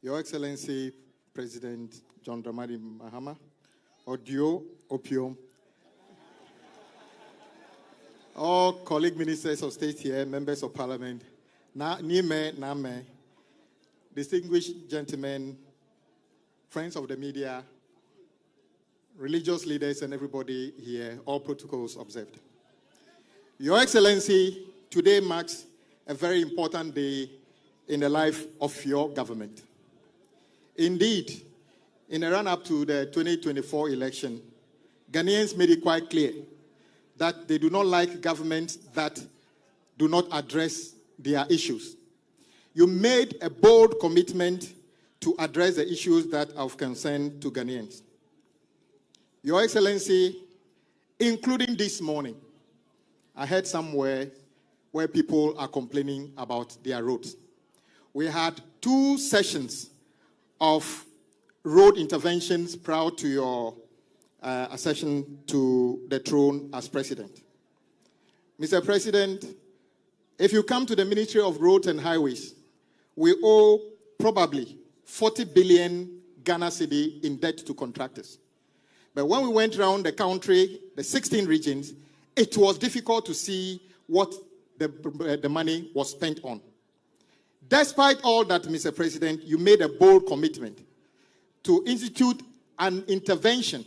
Your Excellency, President John Dramani Mahama, Odio Opium, all colleague ministers of state here, members of parliament, Nime Name, distinguished gentlemen, friends of the media, religious leaders, and everybody here, all protocols observed. Your Excellency, today marks a very important day in the life of your government. Indeed, in the run-up to the 2024 election, Ghanaians made it quite clear that they do not like governments that do not address their issues. You made a bold commitment to address the issues that are of concern to Ghanaians. Your Excellency, including this morning, I heard somewhere where people are complaining about their roads. We had 2 sessions of road interventions prior to your accession to the throne as president. Mr. President, if you come to the Ministry of Roads and Highways, we owe probably 40 billion Ghana cedi in debt to contractors. But when we went around the country, the 16 regions, it was difficult to see what the money was spent on. Despite all that, Mr. President, you made a bold commitment to institute an intervention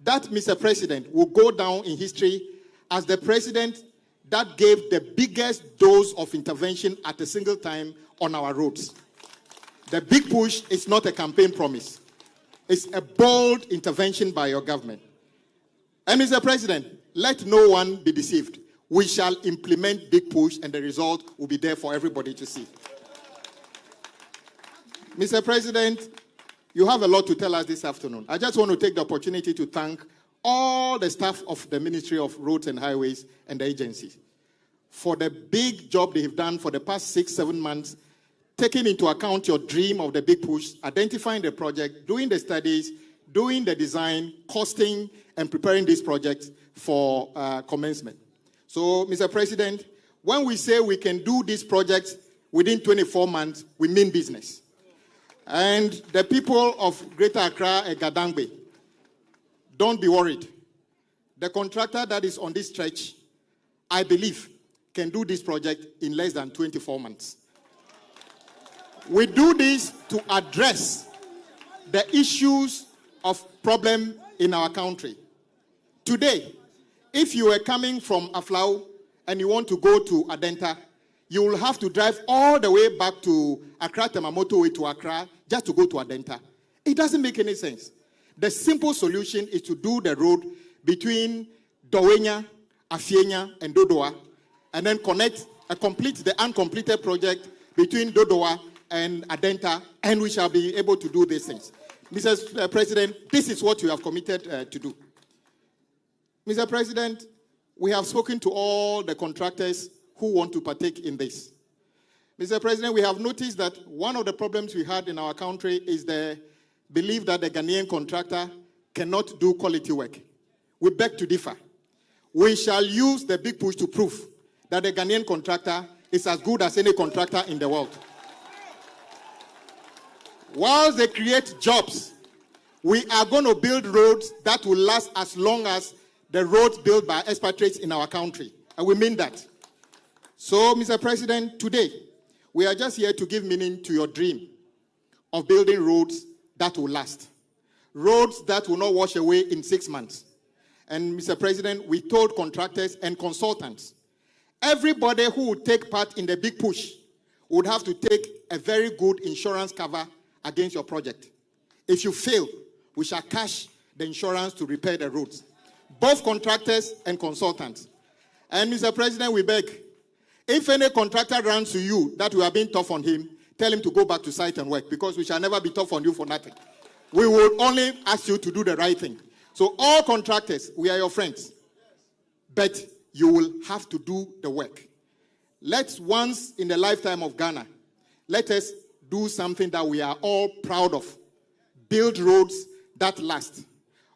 that, Mr. President, will go down in history as the president that gave the biggest dose of intervention at a single time on our roads. The big push is not a campaign promise. It's a bold intervention by your government. And Mr. President, let no one be deceived. We shall implement big push and the result will be there for everybody to see. Mr. President, you have a lot to tell us this afternoon. I just want to take the opportunity to thank all the staff of the Ministry of Roads and Highways and the agencies for the big job they have done for the past 6-7 months, taking into account your dream of the big push, identifying the project, doing the studies, doing the design, costing, and preparing this project for commencement. So, Mr. President, when we say we can do this project within 24 months, we mean business. And the people of Greater Accra and Gadangbe, don't be worried. The contractor that is on this stretch, I believe, can do this project in less than 24 months. We do this to address the issues of problem in our country. Today, if you are coming from Aflao and you want to go to Adenta, you will have to drive all the way back to Accra Temamoto way to Accra just to go to Adenta. It doesn't make any sense. The simple solution is to do the road between Dawhenya, Afienya, and Dodowa, and then complete the uncompleted project between Dodowa and Adenta, and we shall be able to do these things. Mr. President, this is what you have committed to do. Mr. President, we have spoken to all the contractors who want to partake in this. Mr. President, we have noticed that one of the problems we had in our country is the belief that the Ghanaian contractor cannot do quality work. We beg to differ. We shall use the big push to prove that the Ghanaian contractor is as good as any contractor in the world. Whilst they create jobs, we are going to build roads that will last as long as the roads built by expatriates in our country. And we mean that. So, Mr. President, today, we are just here to give meaning to your dream of building roads that will last. Roads that will not wash away in 6 months. And, Mr. President, we told contractors and consultants, everybody who would take part in the big push would have to take a very good insurance cover against your project. If you fail, we shall cash the insurance to repair the roads. Both contractors and consultants. And, Mr. President, we beg, if any contractor runs to you that we are being tough on him, tell him to go back to site and work, because we shall never be tough on you for nothing. We will only ask you to do the right thing. So all contractors, we are your friends. But you will have to do the work. Let's once in the lifetime of Ghana, let us do something that we are all proud of. Build roads that last.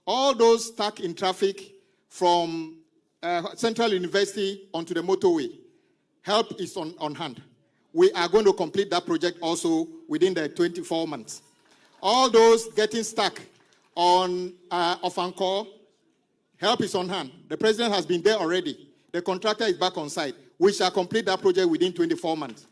All those stuck in traffic from Central University onto the motorway, help is on hand. we are going to complete that project also within the 24 months. All those getting stuck on Ofankor, help is on hand. The president has been there already. The contractor is back on site. We shall complete that project within 24 months.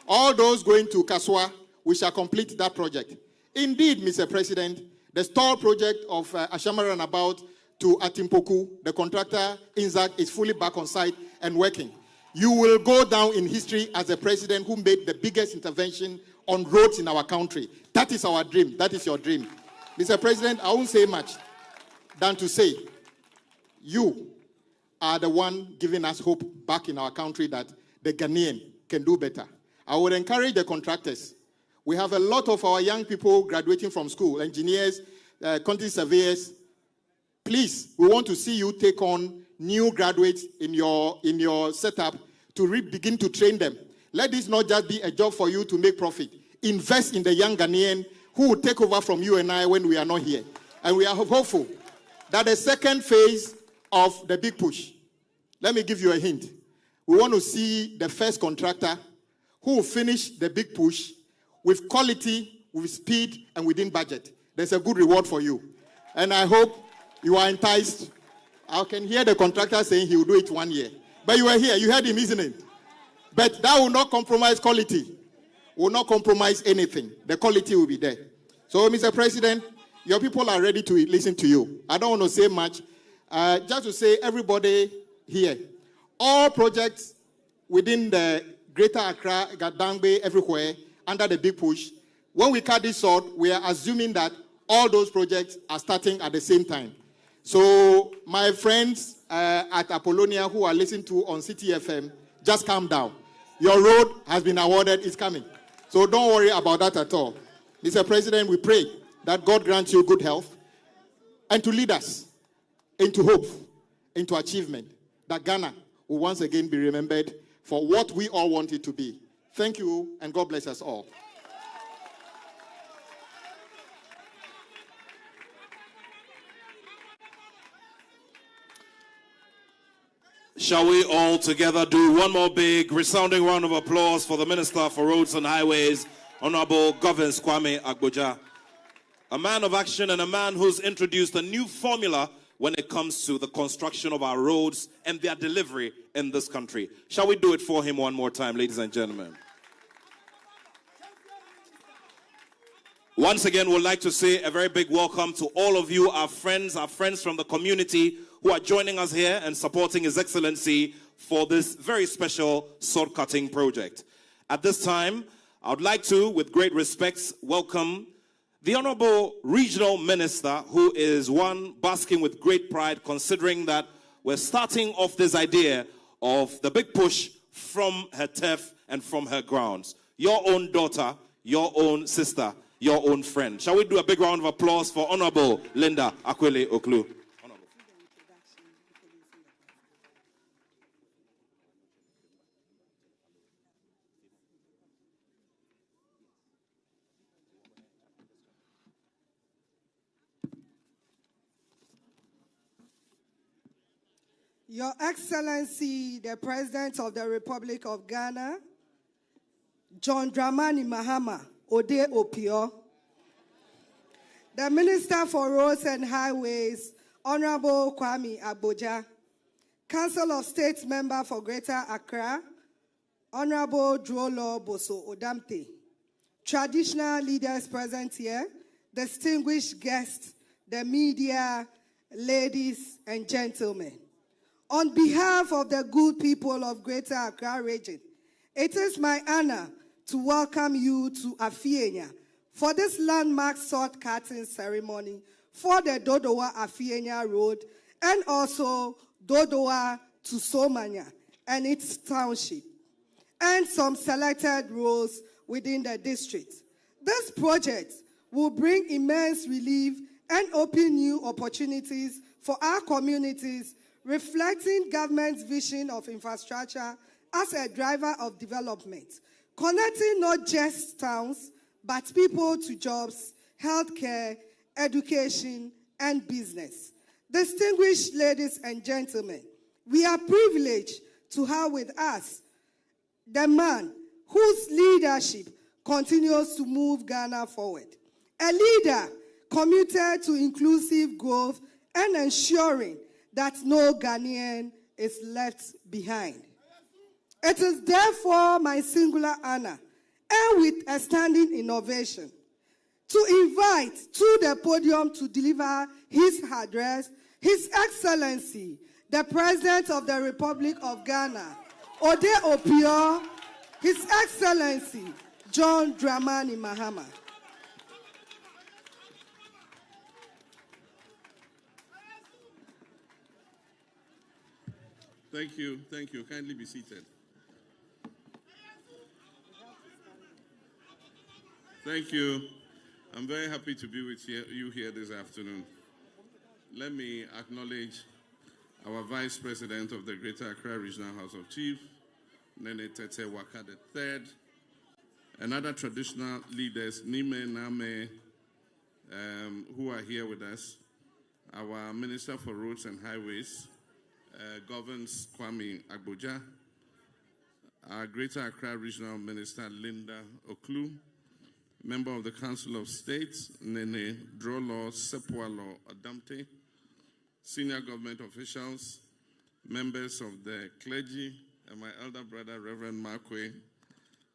All those going to Kaswa, we shall complete that project. Indeed, Mr. President, the stall project of Ashama Runabout to Atimpoku, the contractor, Inzak, is fully back on site and working. You will go down in history as the president who made the biggest intervention on roads in our country. That is our dream. That is your dream. Mr. President, I won't say much than to say you are the one giving us hope back in our country that the Ghanaian can do better. I would encourage the contractors. We have a lot of our young people graduating from school, engineers, quantity surveyors. Please, we want to see you take on new graduates in your setup to begin to train them. Let this not just be a job for you to make profit. Invest in the young Ghanaian who will take over from you and I when we are not here. And we are hopeful that the second phase of the big push, let me give you a hint. We want to see the first contractor who will finish the big push with quality, with speed, and within budget. There's a good reward for you. And I hope you are enticed. I can hear the contractor saying he will do it 1 year. But you are here. You heard him, isn't it? But that will not compromise quality. Will not compromise anything. The quality will be there. So, Mr. President, your people are ready to listen to you. I don't want to say much. Just to say, everybody here, all projects within the Greater Accra, Gadangbe, everywhere, under the big push, when we cut this short, we are assuming that all those projects are starting at the same time. So, my friends at Apollonia who are listening to on CTFM, just calm down. Your road has been awarded, it's coming. So don't worry about that at all. Mr. President, we pray that God grants you good health and to lead us into hope, into achievement, that Ghana will once again be remembered for what we all want it to be. Thank you, and God bless us all. Shall we all together do one more big resounding round of applause for the Minister for Roads and Highways, Honorable Govins Kwame Agboja, a man of action and a man who's introduced a new formula when it comes to the construction of our roads and their delivery in this country. Shall we do it for him one more time, ladies and gentlemen? Once again, we'd like to say a very big welcome to all of you, our friends from the community who are joining us here and supporting His Excellency for this very special sword cutting project. At this time, I would like to, with great respect, welcome the Honorable Regional Minister, who is one basking with great pride, considering that we're starting off this idea of the big push from her turf and from her grounds. Your own daughter, your own sister, your own friend. Shall we do a big round of applause for Honorable Linda Akwele Oklu? Your Excellency, the President of the Republic of Ghana, John Dramani Mahama, Ode Opio, the Minister for Roads and Highways, Honorable Kwame Agboja, Council of State Member for Greater Accra, Honorable Drolo Boso Odamte, traditional leaders present here, distinguished guests, the media, ladies and gentlemen. On behalf of the good people of Greater Accra region, it is my honor to welcome you to Afienya for this landmark sword cutting ceremony for the Dodowa Afienya Road and also Dodowa to Somanya and its township, and some selected roads within the district. This project will bring immense relief and open new opportunities for our communities, reflecting government's vision of infrastructure as a driver of development, connecting not just towns, but people to jobs, healthcare, education, and business. Distinguished ladies and gentlemen, we are privileged to have with us the man whose leadership continues to move Ghana forward. A leader committed to inclusive growth and ensuring that no Ghanaian is left behind. It is therefore my singular honor, and with a standing innovation, to invite to the podium to deliver his address, His Excellency, the President of the Republic of Ghana, Ode Opio, His Excellency, John Dramani Mahama. Thank you. Thank you. Kindly be seated. Thank you. I'm very happy to be with you here this afternoon. Let me acknowledge our Vice President of the Greater Accra Regional House of Chiefs, Nene Tete Waka III, and other traditional leaders, Nime Name, who are here with us. Our Minister for Roads and Highways, governs Kwame Agboja, our Greater Accra Regional Minister, Linda Oklu, Member of the Council of State, Nene Drolo Sepualo Adamte, senior government officials, members of the clergy, and my elder brother, Reverend Markwe.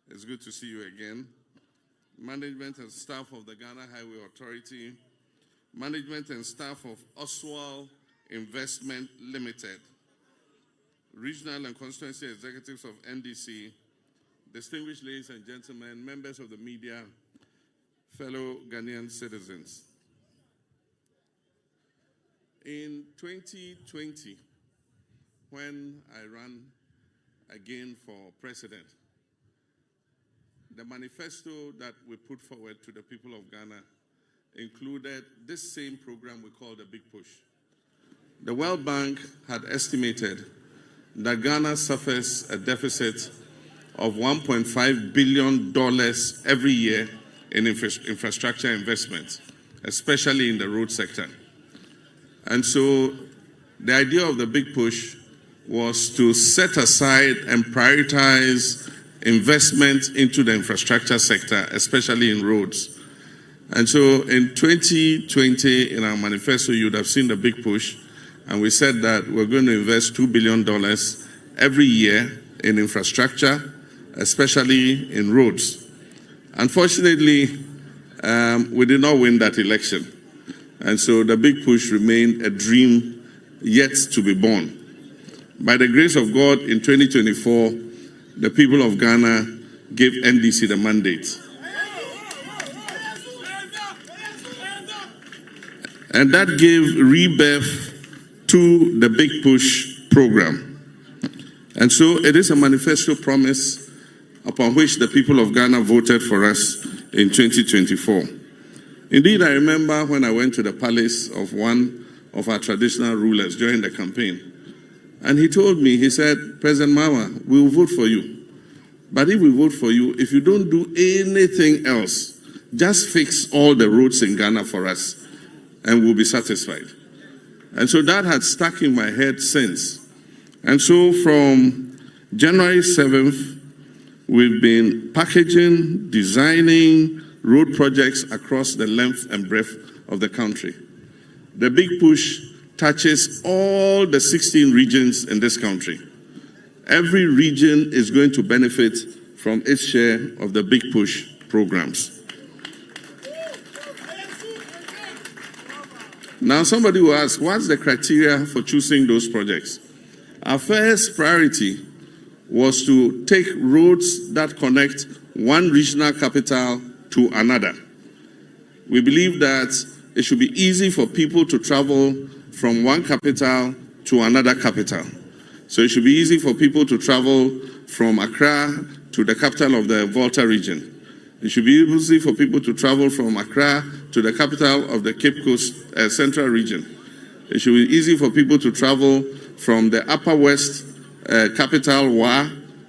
It's good to see you again. Management and staff of the Ghana Highway Authority, management and staff of Oswald Investment Limited, regional and constituency executives of NDC, distinguished ladies and gentlemen, members of the media, fellow Ghanaian citizens. In 2020, when I ran again for president, the manifesto that we put forward to the people of Ghana included this same program we call the Big Push. The World Bank had estimated that Ghana suffers a deficit of $1.5 billion every year in infrastructure investments, especially in the road sector. And so the idea of the Big Push was to set aside and prioritize investment into the infrastructure sector, especially in roads. And so in 2020, in our manifesto, you would have seen the Big Push, and we said that we're going to invest $2 billion every year in infrastructure, especially in roads. Unfortunately, we did not win that election. And so the Big Push remained a dream yet to be born. By the grace of God, in 2024, the people of Ghana gave NDC the mandate. And that gave rebirth to the Big Push program. And so it is a manifesto promise upon which the people of Ghana voted for us in 2024. Indeed, I remember when I went to the palace of one of our traditional rulers during the campaign. And he told me, he said, President Mahama, we will vote for you. But if we vote for you, if you don't do anything else, just fix all the roads in Ghana for us, and we'll be satisfied. And so that had stuck in my head since. And so from January 7th, we've been packaging, designing road projects across the length and breadth of the country. The Big Push touches all the 16 regions in this country. Every region is going to benefit from its share of the Big Push programs. Now somebody will ask, what's the criteria for choosing those projects? Our first priority was to take roads that connect one regional capital to another. We believe that it should be easy for people to travel from one capital to another capital. So it should be easy for people to travel from Accra to the capital of the Volta region. It should be easy for people to travel from Accra to the capital of the Cape Coast Central region. It should be easy for people to travel from the Upper West capital, Wa,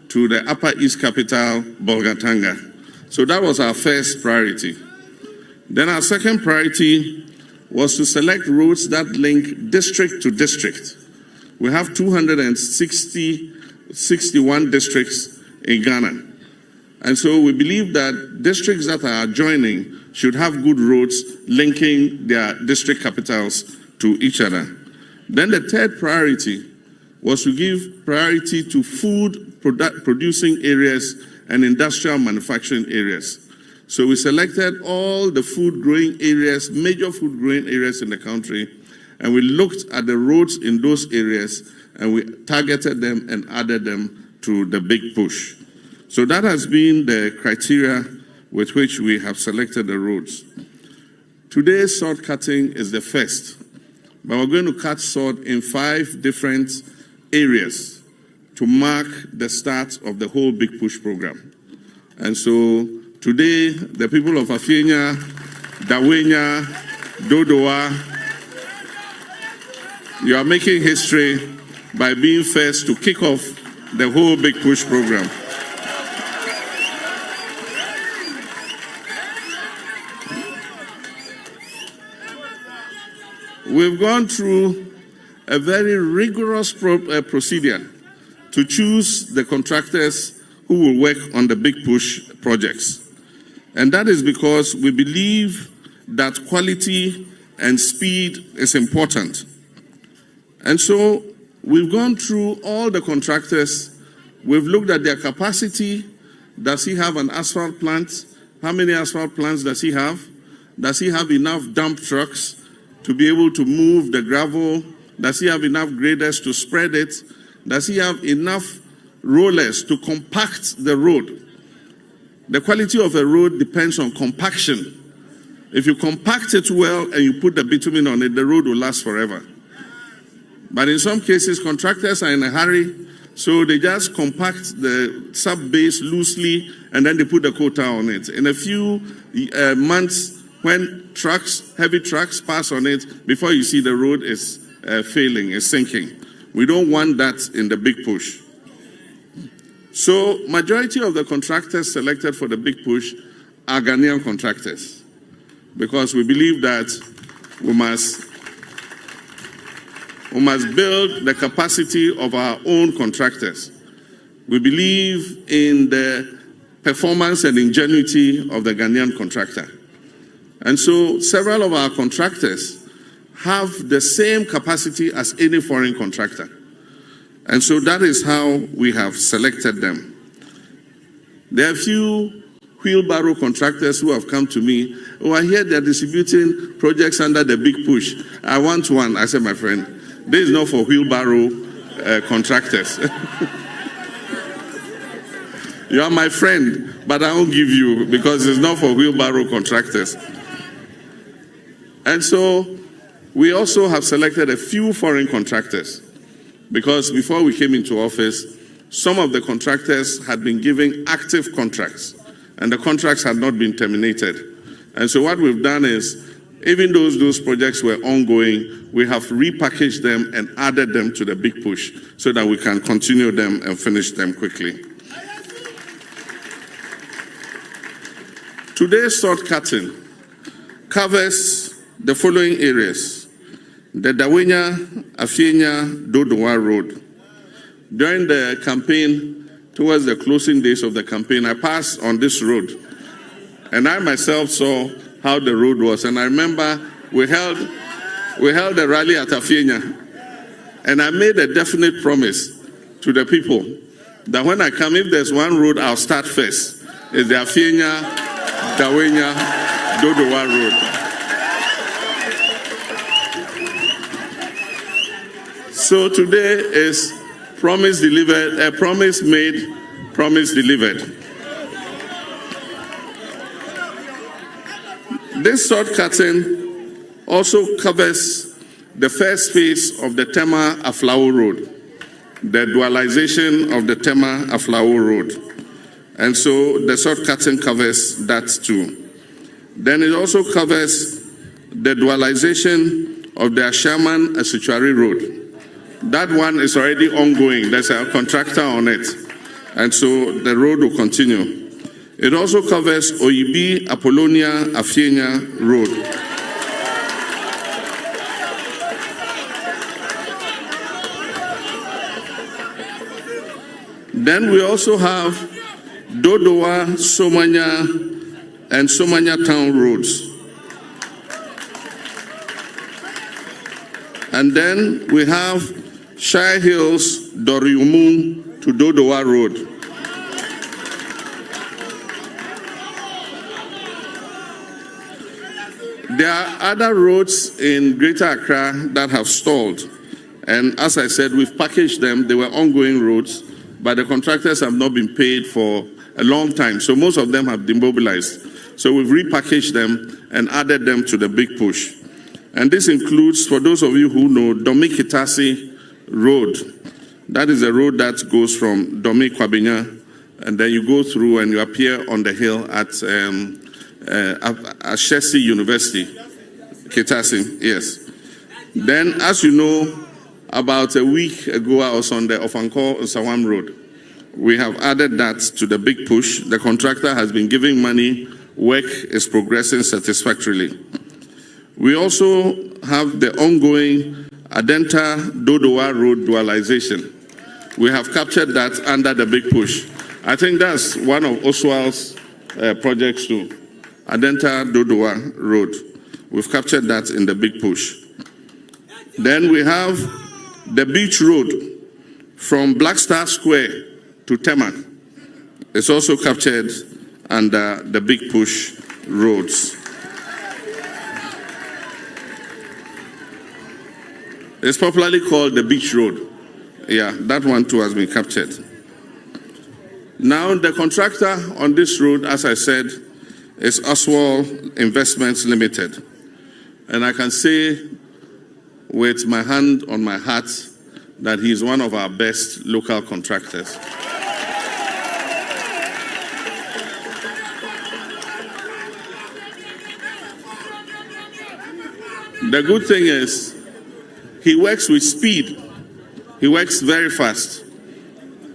to the Upper East capital, Bolgatanga. So that was our first priority. Then our second priority was to select roads that link district to district. We have 261 districts in Ghana. And so we believe that districts that are adjoining should have good roads linking their district capitals to each other. Then the third priority was to give priority to food producing areas and industrial manufacturing areas. So we selected all the food growing areas, major food growing areas in the country, and we looked at the roads in those areas and we targeted them and added them to the big push. So that has been the criteria with which we have selected the roads. Today's sword cutting is the first, but we're going to cut sword in 5 different areas to mark the start of the whole Big Push program. And so today, the people of Afienya, Dawhenya, Dodowa, you are making history by being first to kick off the whole Big Push program. We've gone through a very rigorous procedure to choose the contractors who will work on the Big Push projects. And that is because we believe that quality and speed is important. And so we've gone through all the contractors. We've looked at their capacity. Does he have an asphalt plant? How many asphalt plants does he have? Does he have enough dump trucks to be able to move the gravel? Does he have enough graders to spread it? Does he have enough rollers to compact the road? The quality of a road depends on compaction. If you compact it well and you put the bitumen on it, the road will last forever. But in some cases, contractors are in a hurry, so they just compact the sub-base loosely and then they put the quota on it. In a few months, when heavy trucks pass on it, before you see the road is failing, is sinking. We don't want that in the Big Push. So majority of the contractors selected for the Big Push are Ghanaian contractors, because we believe that we must build the capacity of our own contractors. We believe in the performance and ingenuity of the Ghanaian contractor. And so several of our contractors have the same capacity as any foreign contractor. And so that is how we have selected them. There are a few wheelbarrow contractors who have come to me. Oh, I hear they're distributing projects under the Big Push. I want one. I said, my friend, this is not for wheelbarrow contractors. You are my friend, but I won't give you because it's not for wheelbarrow contractors. And so we also have selected a few foreign contractors, because before we came into office, some of the contractors had been given active contracts and the contracts had not been terminated. And so what we've done is, even though those projects were ongoing, we have repackaged them and added them to the Big Push so that we can continue them and finish them quickly. Today's sword cutting covers the following areas: the Dawhenya, Afienya, Dodowa Road. During the campaign, towards the closing days of the campaign, I passed on this road, and I myself saw how the road was. And I remember we held a rally at Afienya, and I made a definite promise to the people that when I come, if there's one road I'll start first, is the Afienya, Dawhenya, Dodowa Road. So today is promise delivered, promise made, promise delivered. This sword cutting also covers the first phase of the Tema-Aflao Road, the dualization of the Tema-Aflao Road. And so the sword cutting covers that too. Then it also covers the dualization of the Ashaman-Asuchari Road. That one is already ongoing. There's a contractor on it. And so the road will continue. It also covers Oyibi, Apollonia, Afienya Road. Then we also have Dodowa, Somanya, and Somanya Town roads. And then we have Shire Hills, Doriumun to Dodowa Road. There are other roads in Greater Accra that have stalled. And as I said, we've packaged them. They were ongoing roads, but the contractors have not been paid for a long time. So most of them have demobilized. So we've repackaged them and added them to the big push. And this includes, for those of you who know, Domi Kitasi Road. That is a road that goes from Domi Kwabenya, and then you go through and you appear on the hill at Ashesi University. Kitasi, yes. Then, as you know, about a week ago, I was on the Ofanko Sawam Road. We have added that to the big push. The contractor has been giving money. Work is progressing satisfactorily. We also have the ongoing Adenta Dodowa Road dualization. We have captured that under the big push. I think that's one of Oswald's projects too. Adenta Dodowa Road. We've captured that in the big push. Then we have the beach road from Black Star Square to Temak. It's also captured under the big push roads. It's popularly called the beach road. Yeah, that one too has been captured. Now the contractor on this road, as I said, is Oswald Investments Limited. And I can say with my hand on my heart that he is one of our best local contractors. The good thing is, he works with speed. He works very fast,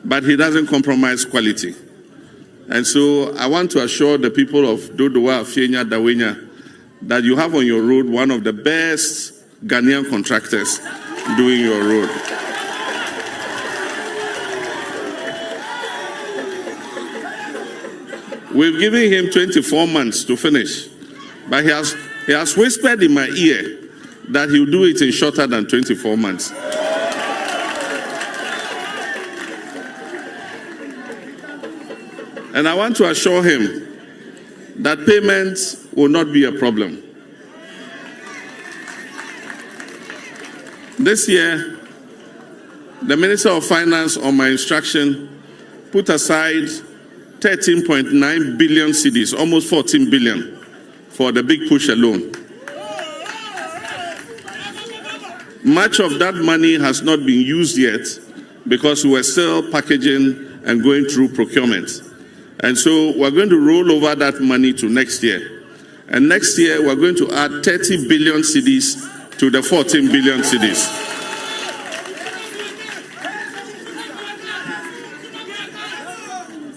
but he doesn't compromise quality. And so I want to assure the people of Dodowa, Afienya, Dawhenya, that you have on your road one of the best Ghanaian contractors doing your road. We've given him 24 months to finish, but he has whispered in my ear that he'll do it in shorter than 24 months. And I want to assure him that payment will not be a problem. This year, the Minister of Finance, on my instruction, put aside 13.9 billion cedis, almost 14 billion, for the big push alone. Much of that money has not been used yet because we were still packaging and going through procurement. And so we're going to roll over that money to next year. And next year, we're going to add 30 billion cedis to the 14 billion cedis.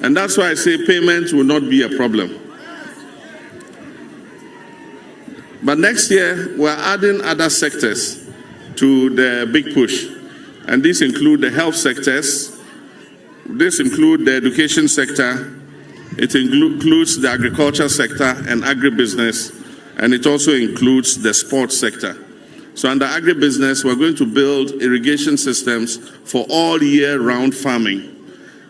And that's why I say payment will not be a problem. But next year, we're adding other sectors to the big push. And these include the health sectors. This includes the education sector. It includes the agriculture sector and agribusiness. And it also includes the sports sector. So under agribusiness, we're going to build irrigation systems for all year-round farming.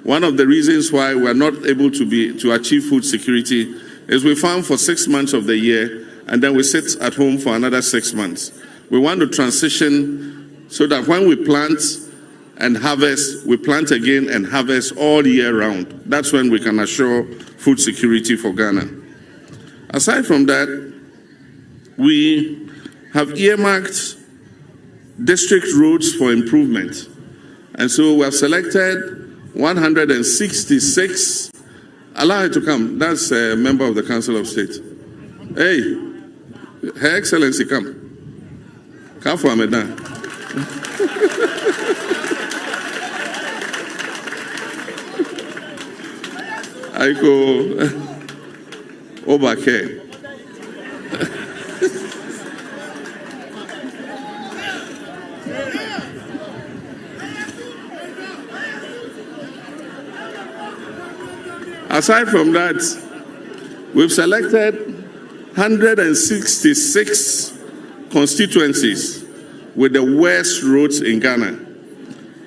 One of the reasons why we're not able to achieve food security is we farm for 6 months of the year and then we sit at home for another 6 months. We want to transition so that when we plant and harvest, we plant again and harvest all year round. That's when we can assure food security for Ghana. Aside from that, we have earmarked district roads for improvement. And so we have selected 166. Allow her to come. That's a member of the Council of State. Hey, Her Excellency, come. Come for Amedan. I go over here. Aside from that, we've selected 166 constituencies with the worst roads in Ghana.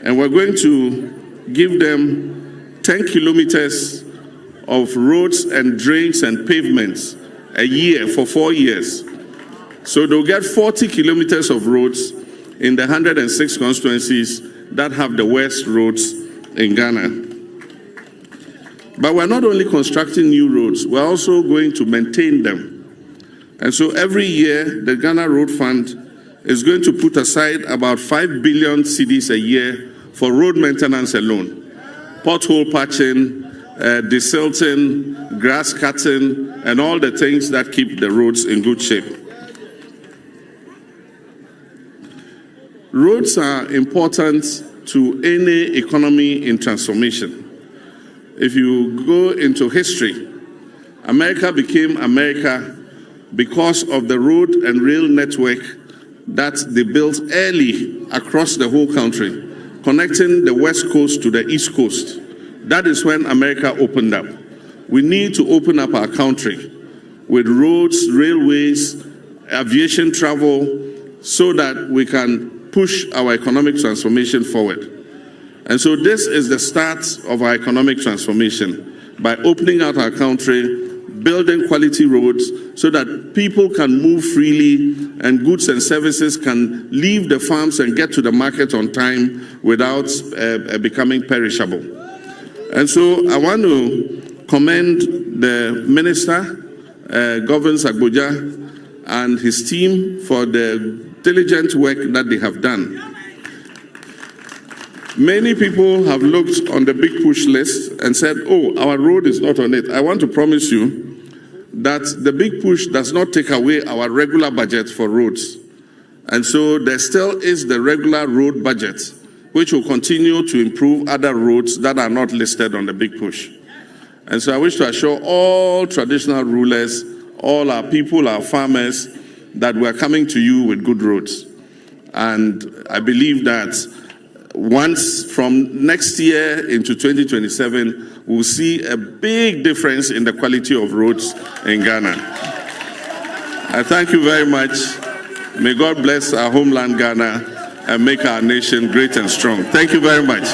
And we're going to give them 10 kilometers of roads and drains and pavements a year for 4 years. So they'll get 40 kilometers of roads in the 106 constituencies that have the worst roads in Ghana. But we're not only constructing new roads, we're also going to maintain them. And so every year, the Ghana Road Fund is going to put aside about 5 billion cedis a year for road maintenance alone. Pothole patching, desilting, grass cutting, and all the things that keep the roads in good shape. Roads are important to any economy in transformation. If you go into history, America became America because of the road and rail network that they built early across the whole country, connecting the West Coast to the East Coast. That is when America opened up. We need to open up our country with roads, railways, aviation travel, so that we can push our economic transformation forward. And so this is the start of our economic transformation, by opening out our country, building quality roads so that people can move freely and goods and services can leave the farms and get to the market on time without becoming perishable. And so I want to commend the minister, Governor Agboja, and his team for the diligent work that they have done. Many people have looked on the big push list and said, oh, our road is not on it. I want to promise you that the big push does not take away our regular budget for roads. And so there still is the regular road budget, which will continue to improve other roads that are not listed on the big push. And so I wish to assure all traditional rulers, all our people, our farmers, that we're coming to you with good roads. And I believe that once from next year into 2027, we'll see a big difference in the quality of roads in Ghana. I thank you very much. May God bless our homeland Ghana and make our nation great and strong. Thank you very much.